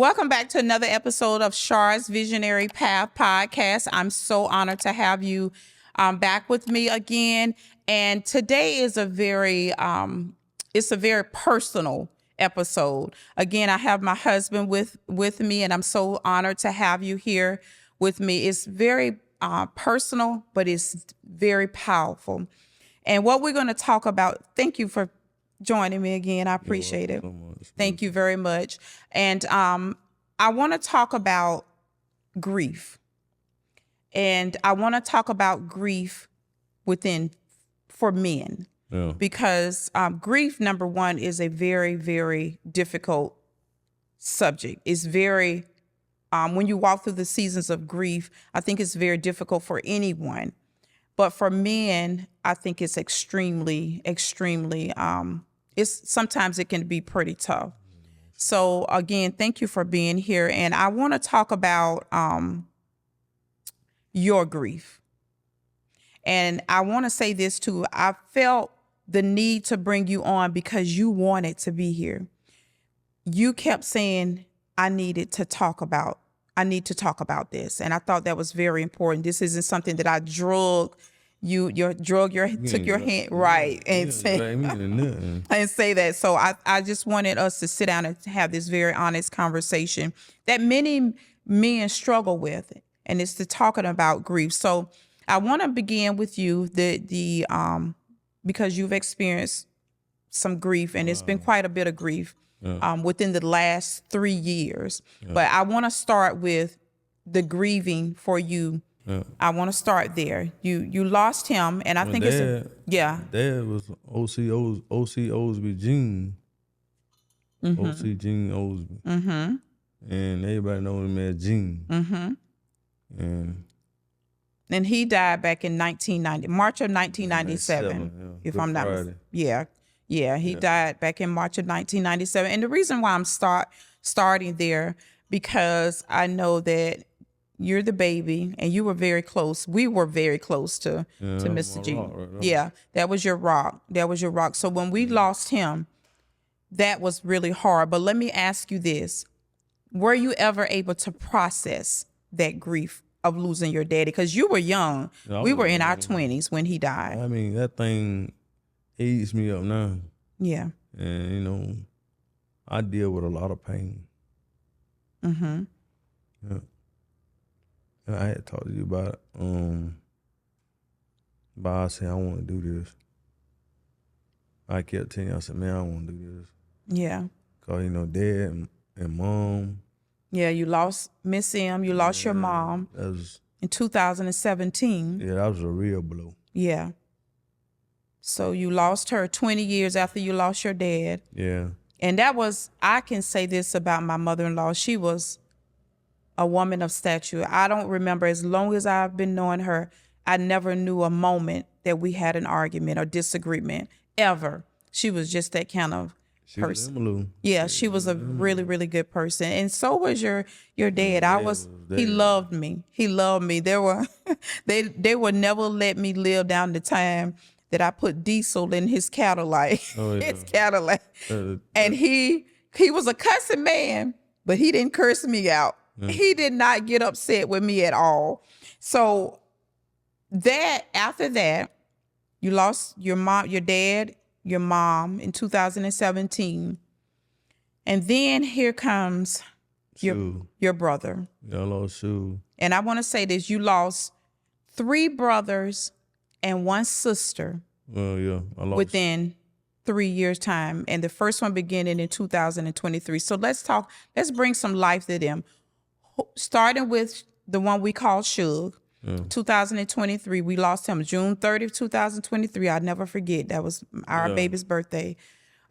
Welcome back to another episode of Char's Visionary Path podcast. I'm so honored to have you back with me again. And today is it's a very personal episode. Again, I have my husband with me, and I'm so honored to have you here with me. It's very personal, but it's very powerful. And what we're going to talk about, thank you for joining me again. I appreciate it. Thank you very much. And I want to talk about grief. And I want to talk about grief for men. Yeah. Because grief, number one, is a very, very difficult subject. It's very, when you walk through the seasons of grief, I think it's very difficult for anyone. But for men, I think it's extremely, sometimes it can be pretty tough. So again, thank you for being here. And I want to talk about your grief. And I want to say this too. I felt the need to bring you on because you wanted to be here. You kept saying, I need to talk about this. And I thought that was very important. This isn't something that I took your hand, right, and say that. So I just wanted us to sit down and have this very honest conversation that many men struggle with, and it's the talking about grief. So I want to begin with you, because you've experienced some grief, and it's been quite a bit of grief within the last 3 years. Yeah. But I want to start with the grieving for you. Yeah. I want to start there. You lost him, and I think Dad was OC Osby Gene. Mm-hmm. OC Gene Osby. Mm-hmm. And everybody knows him as Gene. Mm-hmm. And he died back in March of 1997. If I'm not mistaken. Yeah. He died back in March of 1997. And the reason why I'm starting there, because I know that you're the baby, and you were very close. We were very close to Mr. G. Right, that was your rock. So when we lost him, that was really hard. But let me ask you this. Were you ever able to process that grief of losing your daddy? Because you were young. We were in our 20s when he died. I mean, that thing eats me up now. Yeah. And, I deal with a lot of pain. Mm-hmm. Yeah. And I had to talk to you about it. But I said, I want to do this. I kept telling you, I said, man, I want to do this. Yeah. Because, Dad and Mom. Yeah, you lost Miss M. You lost your mom in 2017. Yeah, that was a real blow. Yeah. So you lost her 20 years after you lost your dad. Yeah. And I can say this about my mother-in-law. She was a woman of stature. I don't remember, as long as I've been knowing her, I never knew a moment that we had an argument or disagreement, ever. She was just that kind of person. Yeah, she was a really, really good person. And so was your dad. He loved me. They would never let me live down the time that I put diesel in his Cadillac. His Cadillac. And he was a cussing man, but he didn't curse me out. He did not get upset with me at all. So after that, you lost your mom, your dad, your mom in 2017. And then here comes your brother. Yeah, I lost Sue. And I want to say this, you lost 3 brothers and 1 sister. Well, yeah, I lost within 3 years' time. And the first one beginning in 2023. So let's bring some life to them. Starting with the one we call Suge. 2023, we lost him June 30th, 2023. I'll never forget. That was our baby's birthday.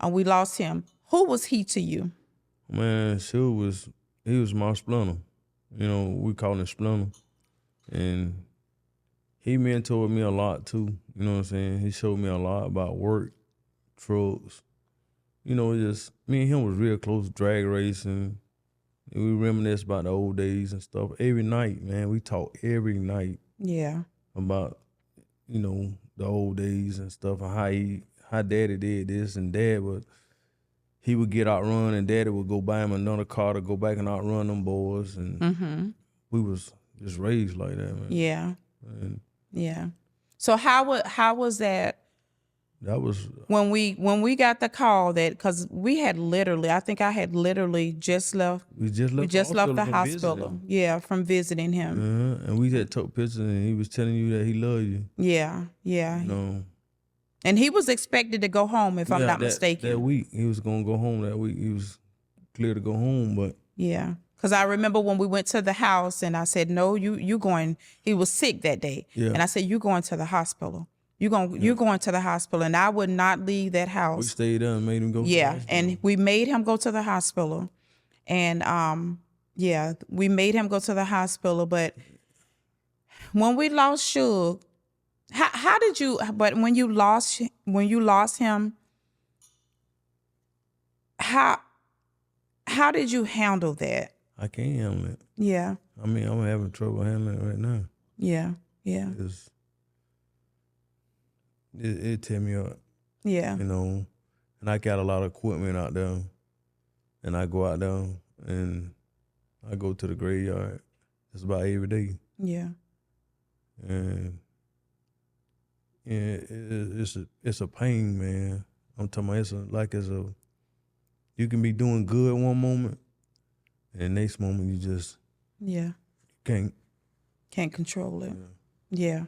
We lost him. Who was he to you? Man, Suge he was my splinter. We call him Splinter. And he mentored me a lot too. You know what I'm saying? He showed me a lot about work, trucks. Just me and him was real close, drag racing. We reminisce about the old days and stuff. Every night, man, we talk every night. Yeah. About, the old days and stuff, and how Daddy did this, and Dad was, he would get outrun and daddy would go buy him another car to go back and outrun them boys. And we was just raised like that, man. Yeah. And Yeah. So how was that that was, when we got the call that, because we had literally, I think I had literally just left. we just left, We just left the from hospital. visiting. Yeah, from visiting him. And we had took pictures and he was telling you that he loved you. Yeah, yeah. You know, And he was expected to go home, if I'm not mistaken. That week he was gonna go home. That week he was clear to go home, but yeah. Because I remember when we went to the house and I said, no, you going, he was sick that day. Yeah. And I said, you going to the hospital. You're going to the hospital. And I would not leave that house. we stayed there and made him go. Yeah. To the hospital. And we made him go to the hospital. And yeah, we made him go to the hospital. But when we lost Suge, how did you, but when you lost him, how did you handle that? I can't handle it. Yeah. I mean, I'm having trouble handling it right now. Yeah. Yeah. It tear me up. Yeah. You know, and I got a lot of equipment out there, and I go out there and I go to the graveyard just about every day. Yeah. And it's a pain, man. I'm talking about you can be doing good one moment, and the next moment you just can't control it. Yeah.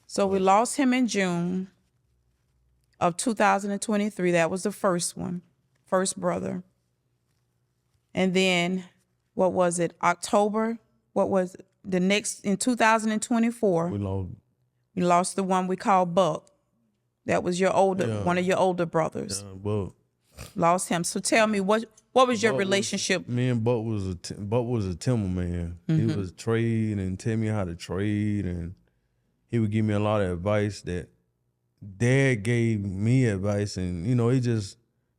So we lost him in June of 2023. That was the first brother. And then, what was it? October? What was it? The next, in 2024, we lost the one we call Buck. That was one of your older brothers. Yeah, Buck. Lost him. So tell me, what was your relationship? Me and Buck was a timber man. He was trade and tell me how to trade, and he would give me a lot of advice that Dad gave me advice, and you know, he just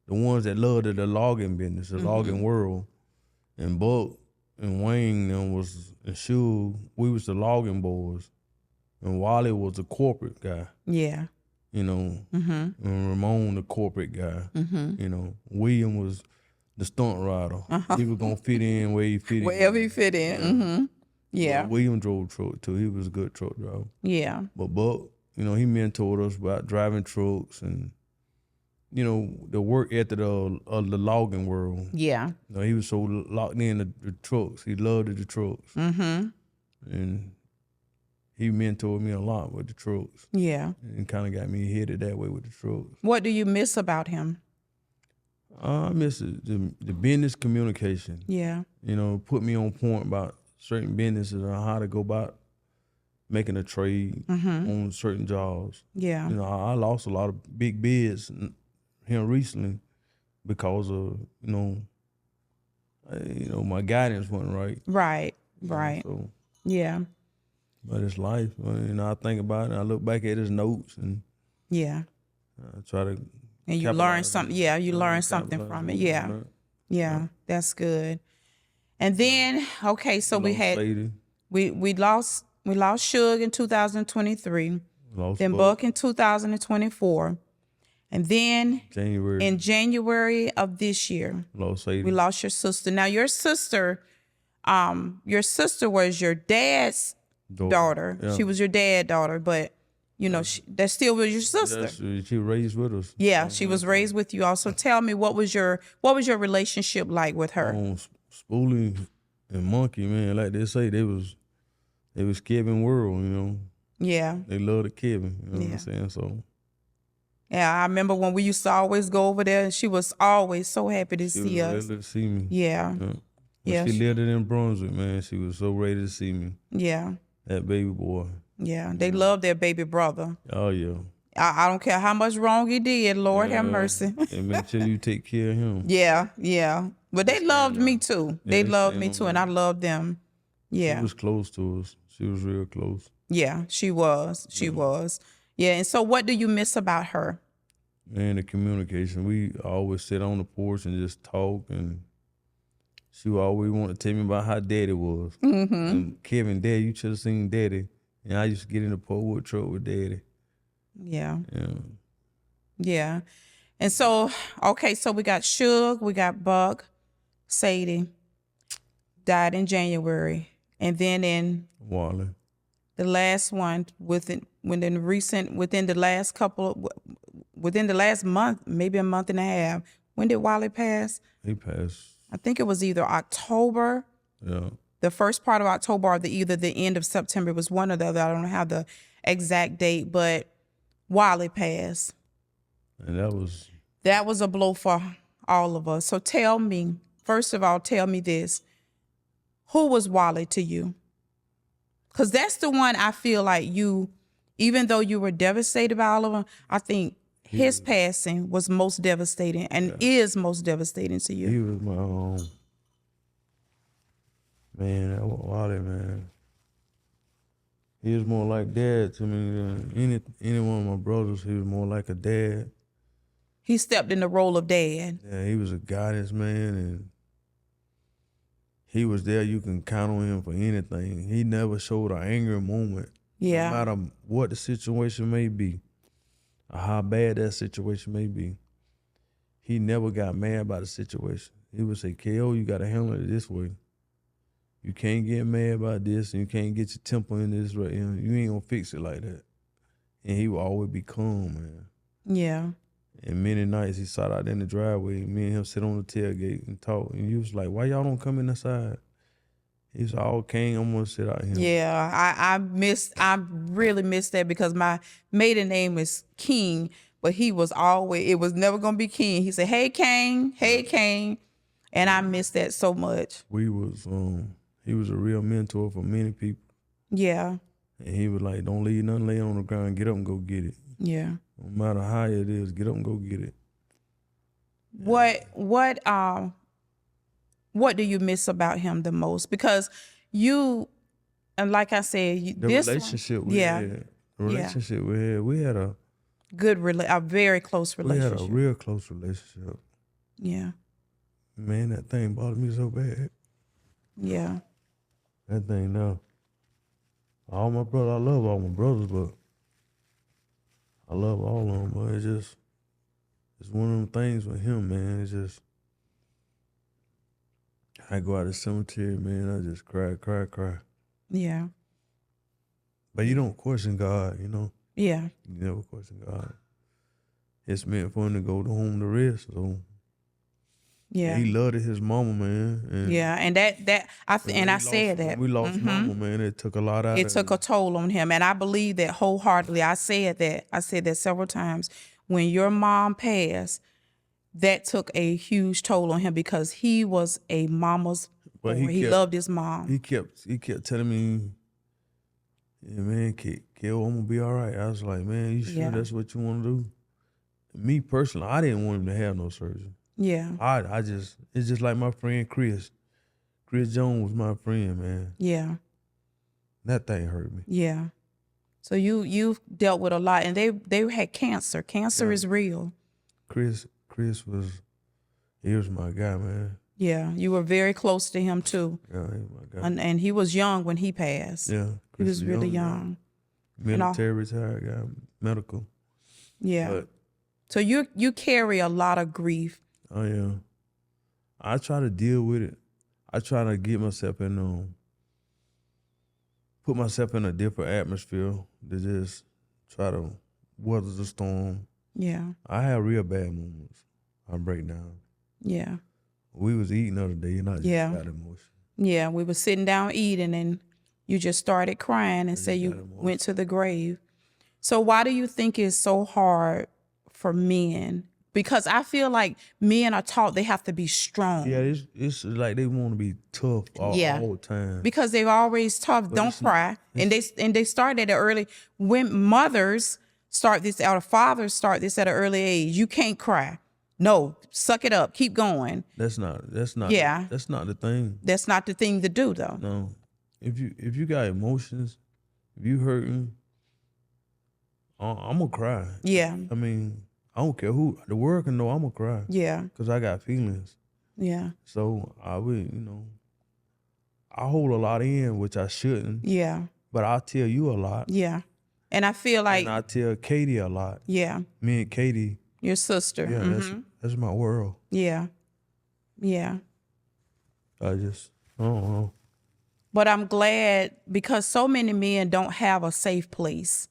the ones that loved the logging business, the logging world. And Buck and Wayne and Shug, we was the logging boys, and Wally was the corporate guy. Yeah. You know, and Ramon the corporate guy. You know, William was the stunt rider. He was gonna fit in where he fit in. Wherever he fit in. Yeah. But William drove truck too. He was a good truck driver. Yeah. But Buck, you know, he mentored us about driving trucks and, you know, the work ethic of the logging world. Yeah. You know, he was so locked in the trucks. He loved the trucks. And he mentored me a lot with the trucks. Yeah. And kind of got me headed that way with the trucks. What do you miss about him? I miss the business communication. Yeah. You know, put me on point about certain businesses and how to go about making a trade on certain jobs. Yeah. You know, I lost a lot of big bids here recently because of, you know, my guidance wasn't right. Right. Right. So, yeah. But it's life. You know, I think about it, and I look back at his notes, and I try to. And you learn something. Yeah, you learn something from it. Yeah. Yeah, that's good. And then, okay, so we had Sadie. we lost Suge in 2023. Then Buck in 2024. And then in January of this year, we lost your sister. Now your sister was your dad's daughter. Yeah. She was your dad's daughter, but you know, that still was your sister. Yeah, she raised with us. Yeah, she was raised with you also. Tell me, what was your relationship like with her? Spoolie and Monkey, man, like they say, they was Kelvin world, you know. Yeah. They loved Kelvin, you know what I'm saying? So yeah, I remember when we used to always go over there, and she was always so happy to see us. Ready to see me. Yeah. Yeah. She lived it in Brunswick, man. She was so ready to see me. Yeah. That baby boy. Yeah, they love their baby brother. Oh, yeah. I don't care how much wrong he did. Lord have mercy. And make sure you take care of him. Yeah, yeah. But they loved me too. They loved me too, and I loved them. Yeah. She was close to us. She was real close. Yeah, she was. She was. Yeah, and so what do you miss about her? Man, the communication. We always sit on the porch and just talk, and she would always want to tell me about how Daddy was. And Kevin, Daddy, you should have seen Daddy. And I used to get in the Portwood truck with Daddy. Yeah. Yeah. Yeah. And so, okay, so we got Suge, we got Buck, Sadie, died in January. And then in Wally. the last one, within the last month, maybe a month and a half. When did Wally pass? He passed. I think it was either October, Yeah. the first part of October, or either the end of September. It was one or the other. I don't have the exact date, but Wally passed. And That was a blow for all of us. So tell me, first of all, tell me this. Who was Wally to you? Because that's the one I feel like you, even though you were devastated by all of them, I think his passing was most devastating and is most devastating to you. he was my man, that was Wally, man. He was more like dad to me than any one of my brothers. He was more like a dad. He stepped in the role of dad. Yeah, he was a guidance man, and he was there. You can count on him for anything. He never showed an angry moment. Yeah. No matter what the situation may be, or how bad that situation may be, he never got mad about the situation. He would say, KO, you got to handle it this way. You can't get mad about this, and you can't get your temper in this right. You ain't gonna fix it like that. And he would always be calm, man. Yeah. And many nights he sat out in the driveway, me and him sit on the tailgate and talk. And he was like, why y'all don't come in the side? He said, oh, King, I'm gonna sit out here. Yeah, I really missed that because my maiden name is King, but it was never gonna be King. He said, hey King, and I missed that so much. He was a real mentor for many people. Yeah. And he was like, don't leave nothing laying on the ground, get up and go get it. Yeah. No matter how it is, get up and go get it. What do you miss about him the most? Because you, and like I said, The relationship we had, we had a very close relationship. We had a real close relationship. Yeah. Man, that thing bothered me so bad. Yeah. That thing now. I love all my brothers, but I love all of them, but it's one of them things with him, man. It's just, I go out to the cemetery, man, I just cry. Yeah. But you don't question God, you know? Yeah. You never question God. It's meant for him to go to home to rest, so. Yeah. He loved his mama, man. And and I said that. When we lost mama, man, it took a lot out of It took a toll on him, and I believe that wholeheartedly. I said that several times. When your mom passed, that took a huge toll on him because he was a mama's boy. He loved his mom. He kept telling me, yeah, man, kid, I'm gonna be all right. I was like, man, you sure that's what you want to do? Me personally, I didn't want him to have no surgery. Yeah. It's just like my friend Chris. Chris Jones was my friend, man. Yeah. That thing hurt me. Yeah. So you dealt with a lot, and they had cancer. Cancer is real. Chris he was my guy, man. Yeah, you were very close to him too. Yeah, he was my guy. And he was young when he passed. Yeah, he was really young. Military retired guy, medical. Yeah. So you carry a lot of grief. Oh yeah. I try to deal with it. I try to get myself put myself in a different atmosphere to just try to weather the storm. Yeah. I have real bad moments. I break down. Yeah. We was eating the other day and I just got emotional. Yeah, we were sitting down eating and you just started crying and said you went to the grave. So why do you think it's so hard for men? Because I feel like men are taught they have to be strong. Yeah, it's like they want to be tough all the time. Because they've always tough, don't cry. And they start at an early, when mothers start this out, or fathers start this at an early age. You can't cry. No, suck it up, keep going. That's not the thing. That's not the thing to do though. No. If you got emotions, if you hurting, I'm gonna cry. Yeah. I mean, I don't care who, the world can know I'm gonna cry. Yeah. Because I got feelings. Yeah. So I would, I hold a lot in, which I shouldn't. Yeah. But I'll tell you a lot. Yeah. And I feel like. And I tell Katie a lot. Yeah. Me and Katie, Your sister. Yeah, that's my world. Yeah. Yeah. I don't know. But I'm glad because so many men don't have a safe place.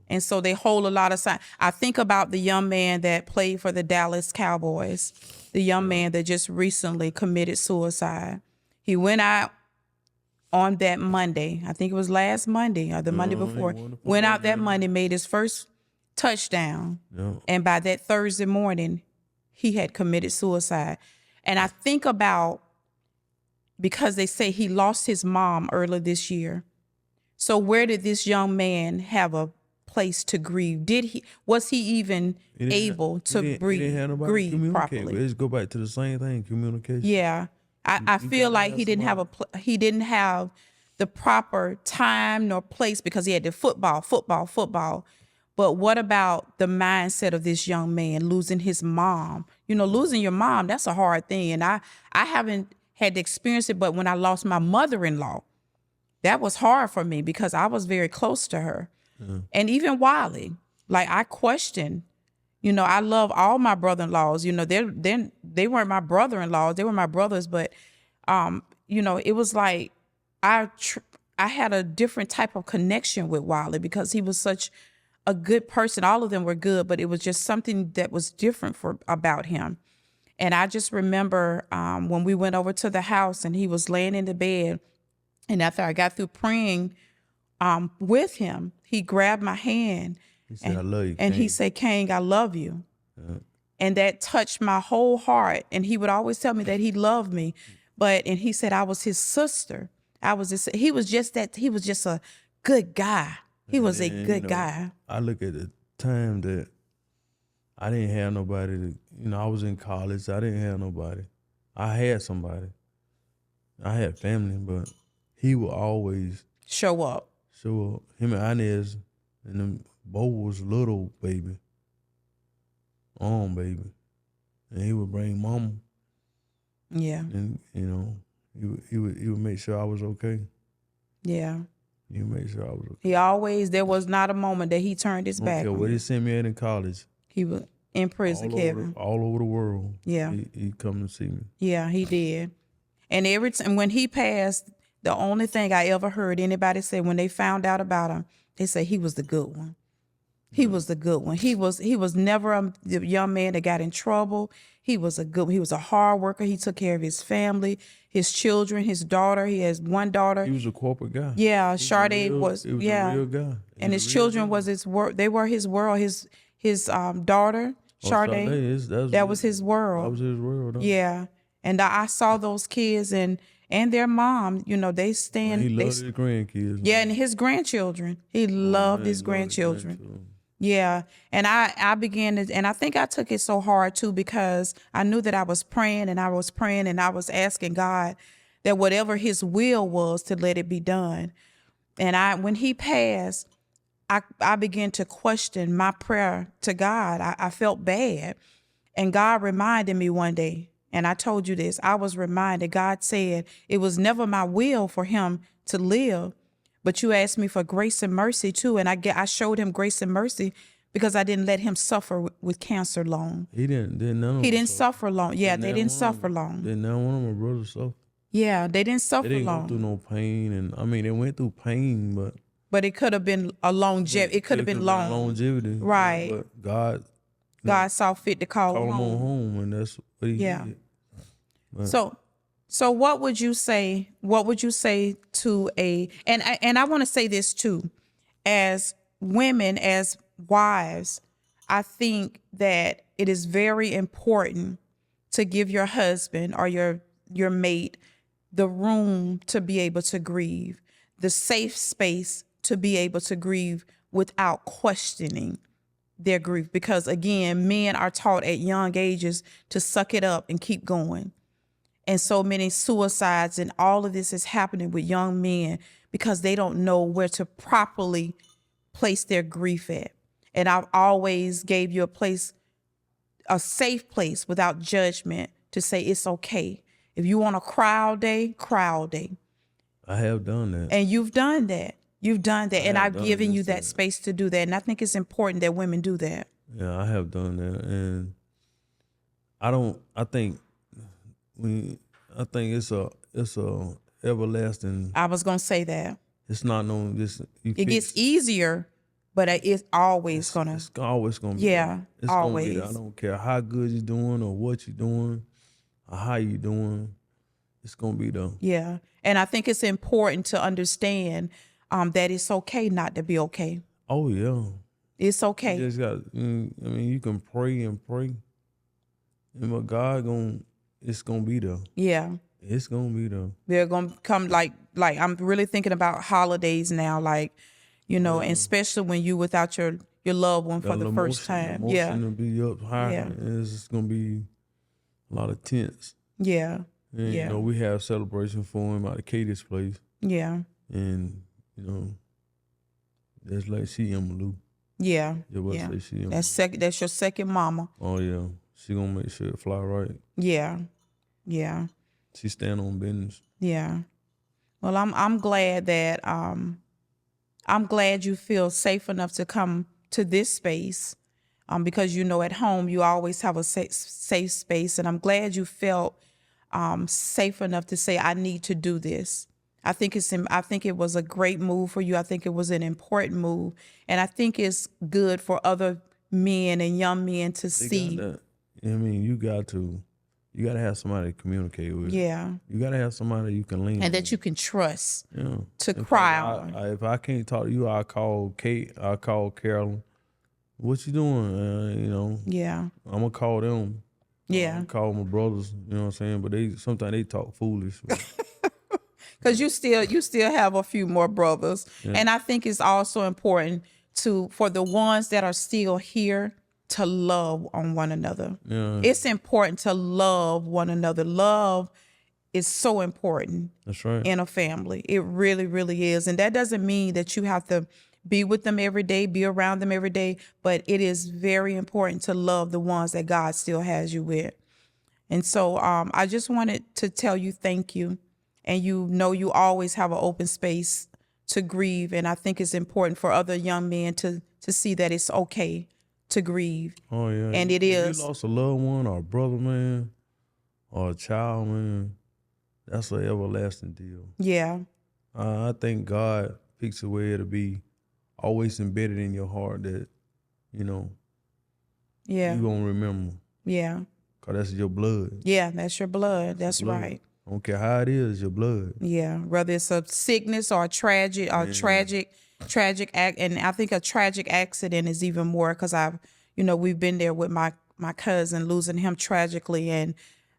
And so they hold a lot of sign. I think about the young man that played for the Dallas Cowboys, the young man that just recently committed suicide. He went out on that Monday. I think it was last Monday or the Monday before. Went out that Monday, made his first touchdown. Yeah. And by that Thursday morning, he had committed suicide. And I think about, because they say he lost his mom earlier this year. So where did this young man have a place to grieve? Was he even able to He didn't have nobody to grieve communicate properly? with. Let's go back to the same thing, communication. Yeah. I feel like he didn't have he didn't have the proper time nor place because he had the football. But what about the mindset of this young man losing his mom? You know, losing your mom, that's a hard thing. And I haven't had to experience it, but when I lost my mother-in-law, that was hard for me because I was very close to her. And even Wiley, like I questioned, you know, I love all my brother-in-laws. You know, they weren't my brother-in-laws, they were my brothers. But, you know, it was like I had a different type of connection with Wiley because he was such a good person. All of them were good, but it was just something that was different about him. And I just remember when we went over to the house and he was laying in the bed, and after I got through praying with him, he grabbed my hand. He said, I love you, and he said, Kang, I love you. And that touched my whole heart. And he would always tell me that he loved me. And he said I was his sister. He was just a good guy. He was a good guy. I look at the time that I didn't have nobody to, I was in college. I didn't have nobody. I had somebody. I had family, but he would always show up. Him and Inez and them both was little baby. Baby. And he would bring mama. Yeah. And, he would make sure I was okay. Yeah. He would make sure I was okay. There was not a moment that he turned his back on where he sent me at in college. He was in prison, Kelvin. All over the world. Yeah. He come to see me. Yeah, he did. And every time when he passed, the only thing I ever heard anybody say when they found out about him, they say he was the good one. He was the good one. He was never a young man that got in trouble. He was a hard worker. He took care of his family, his children, his daughter. He has one daughter. He was a corporate guy. Yeah, Sade was. He was a real guy. And his children was his world. They were his world. His daughter, Sade, that was his world. That was his world. Yeah, and I saw those kids and their mom. They stand. He loved his grandkids. Yeah, and his grandchildren. He loved his grandchildren. Yeah. And I began to, and I think I took it so hard too, because I knew that I was praying and I was asking God that whatever his will was to let it be done. And when he passed, I began to question my prayer to God. I felt bad. And God reminded me one day, and I told you this, I was reminded, God said, it was never my will for him to live. But you asked me for grace and mercy too, and I showed him grace and mercy because I didn't let him suffer with cancer long. He didn't suffer long. Yeah, they didn't suffer long. They never one of my brothers suffer. Yeah, they didn't suffer long. They didn't go through no pain, and they went through pain, but it could have been a longevity. It could have been long. Longevity, right? But God saw fit to call him home, and that's what he did. But, So what would you say? What would you say to and I want to say this too, as women, as wives, I think that it is very important to give your husband or your mate the room to be able to grieve, the safe space to be able to grieve without questioning their grief. Because again, men are taught at young ages to suck it up and keep going. And so many suicides and all of this is happening with young men because they don't know where to properly place their grief at. And I've always gave you a safe place without judgment to say it's okay. If you want to cry all day, cry all day. I have done that. And you've done that. And I've given you that space to do that. And I think it's important that women do that. Yeah, I have done that, and I don't. We. I think it's a everlasting. I was gonna say that It's not no just you it gets fix. easier, but it's always gonna. It's always gonna be there. Yeah, It's gonna be there. I always. don't care how good you're doing or what you're doing or how you doing. It's gonna be there. Yeah, and I think it's important to understand that it's okay not to be okay. Oh yeah. It's You okay. just got. I mean, you can pray and pray, and but God it's gonna be there. Yeah. It's gonna be there. They're gonna come like I'm really thinking about holidays now, like, and especially when you without your loved one for That the first emotion, time. Yeah. will be up high. Yeah. And it's just gonna be a lot of tense. Yeah. And Yeah. we have celebration for him out of Katie's place, Yeah. and that's like she Lou. Yeah. Yeah, what Yeah. say she Emma. That's your second mama. Oh yeah, she gonna make sure it fly right. Yeah. Yeah. She stand on business. Yeah. Well, I'm glad that I'm glad you feel safe enough to come to this space, because at home you always have a safe space, and I'm glad you felt safe enough to say I need to do this. I think it was a great move for you. I think it was an important move, and I think it's good for other men and young men to see. Got that. I mean, you got to have somebody to communicate with. Yeah, You got to have somebody you can lean on. and that you can trust Yeah. to In cry fact, on. if I can't talk to you, I call Kate. I call Carolyn. What you doing? Yeah, I'm gonna call them. yeah, Call my brothers. You know what I'm saying? But sometimes they talk foolish. because you still have a few more brothers, and I think it's also important for the ones that are still here to love on one another. Yeah. It's important to love one another. Love is so important. That's right. In a family. It really, really is. And that doesn't mean that you have to be with them every day, be around them every day, but it is very important to love the ones that God still has you with. And so I just wanted to tell you thank you. And you always have an open space to grieve. And I think it's important for other young men to see that it's okay to grieve. Oh yeah. And it if is. you lost a loved one or a brother, man, or a child, man, that's an everlasting deal. Yeah. I think God picks a way to be always embedded in your heart that, Yeah. you're going to remember. Yeah. Because that's your blood. Yeah, that's your blood. That's Blood. right. I don't care how it is, your blood. Yeah, whether it's a sickness or a tragic act, and I think a tragic accident is even more because we've been there with my cousin losing him tragically, and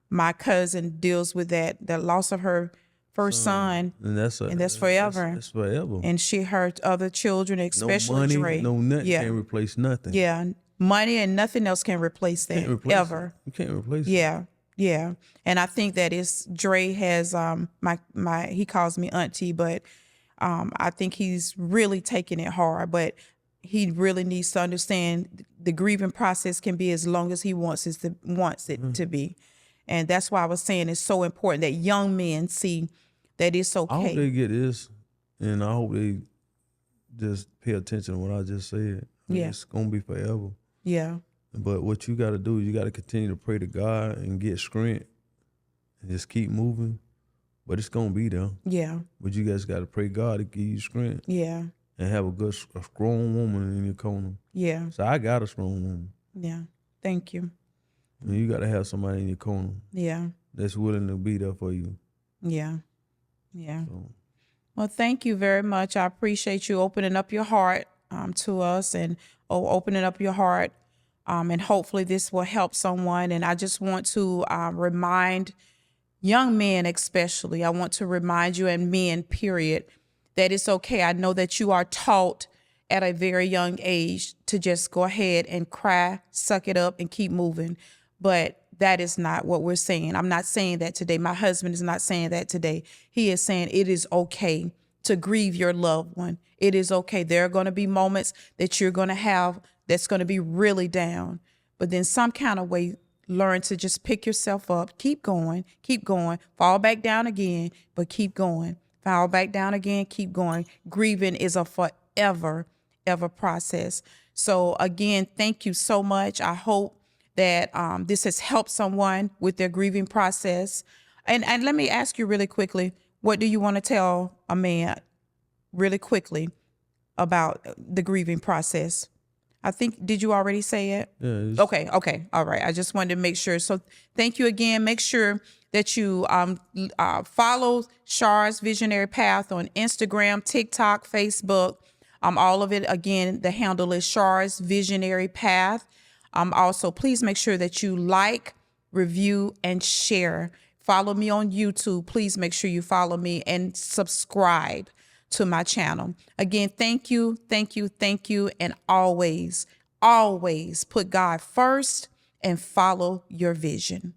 my cousin deals with the loss of her first son, And that's forever. That's forever. And she hurt other children, especially no money, Dre. no nothing Yeah. can replace nothing. Yeah, money and nothing else can replace that Can't replace ever. it. You can't replace it. Yeah. Yeah. And I think that Dre has he calls me auntie, but I think he's really taking it hard, but he really needs to understand the grieving process can be as long as he wants it to be. And that's why I was saying it's so important that young men see that it's okay. I hope they get this, and I hope they just pay attention to what I just said. Yeah. It's going to be forever. Yeah. But what you got to do is you got to continue to pray to God and get strength and just keep moving. But it's going to be there. Yeah. But you guys got to pray God to give you strength Yeah. and have a strong woman in your corner. Yeah. So I got a strong woman. Yeah. Thank you. And you got to have somebody in your corner Yeah. that's willing to be there for you. Yeah. Yeah. So, Well, thank you very much. I appreciate you opening up your heart to us and opening up your heart. And hopefully this will help someone. And I just want to remind young men especially, I want to remind you, and men, period, that it's okay. I know that you are taught at a very young age to just go ahead and cry, suck it up, and keep moving. But that is not what we're saying. I'm not saying that today. My husband is not saying that today. He is saying it is okay to grieve your loved one. It is okay. There are going to be moments that you're going to have that's going to be really down. But then some kind of way, learn to just pick yourself up, keep going, fall back down again, but keep going. Fall back down again, keep going. Grieving is a forever process. So again, thank you so much. I hope that this has helped someone with their grieving process. And let me ask you really quickly, what do you want to tell a man really quickly about the grieving process? I think, did you already say it? Yeah, Okay. All right. I just wanted to make sure. So thank you again. Make sure that you follow Char's Visionary Path on Instagram, TikTok, Facebook. All of it, again, the handle is Char's Visionary Path. Also, please make sure that you like, review, and share. Follow me on YouTube. Please make sure you follow me and subscribe to my channel. Again, thank you, and always, always put God first and follow your vision.